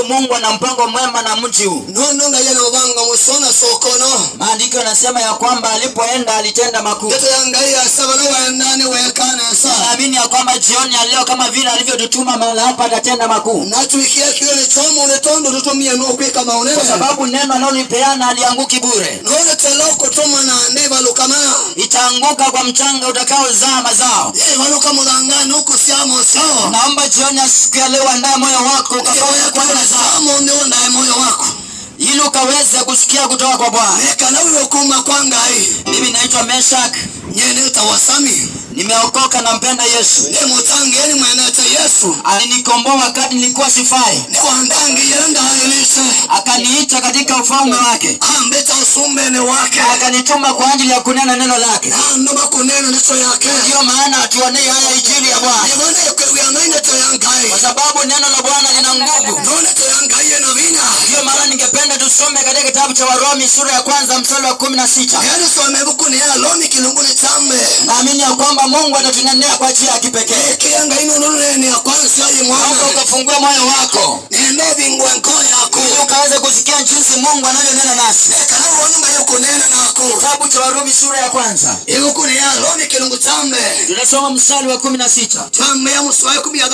sababu Mungu ana mpango mwema na mji huu. Nono ngaya na ubanga musona sokono. Maandiko yanasema ya kwamba alipoenda alitenda makuu. Yeto yangalia sabana waendane wekana sa. Naamini ya kwamba jioni ya leo kama vile alivyotutuma mahali hapa atatenda makuu. Na tuikia kione chomo unetondo tutumie no kweka maonele. Kwa sababu neno analolipeana alianguki bure. Nono teloko toma na ndeva lukama. Itaanguka kwa mchanga utakaozaa mazao. Waluka mulangani huko siamo sawa. Naomba jioni ya siku ya leo andaa moyo wako ukafanya kwa mazao ndio ndani moyo wako. Ili ukaweze kusikia kutoka kwa Bwana. Kana wewe kuma kwanga hii. Mimi naitwa Meshak. Nyene utawasami. Nimeokoka na mpenda Yesu. Ni mutangeni mwenete Yesu. Alinikomboa wakati nilikuwa sifai. Ni wandangi yenda ilise. Akaniita katika ufalme wake. Ambeta usumbene wake. Akanituma kwa ajili ya kunena neno lake. Ndio kunena neno yake. Ndio maana atuonee haya injili ya Bwana. Ni maana ya neno to yangai. Kwa sababu neno la Bwana lina nguvu. Neno to yangai na vina. Ndio maana ningependa tusome katika kitabu cha Warumi sura ya 1 mstari wa 16. Yaani some buku ni ya Romi kilunguni chambe. Naamini ya kwamba Mungu atatunenea kwa njia ya kipekee. Kianga ino neno ni ya kwanza ya mwana. Ukafungua moyo wako. Ndio bingwa nko yako. Ukaweza kusikia jinsi Mungu anavyonena nasi. Kana unaomba yuko nena nako. Kitabu cha Warumi sura ya 1. Yuko ni ya Romi kilungu chambe. Tunasoma mstari wa 16. Chambe ya mstari wa 16.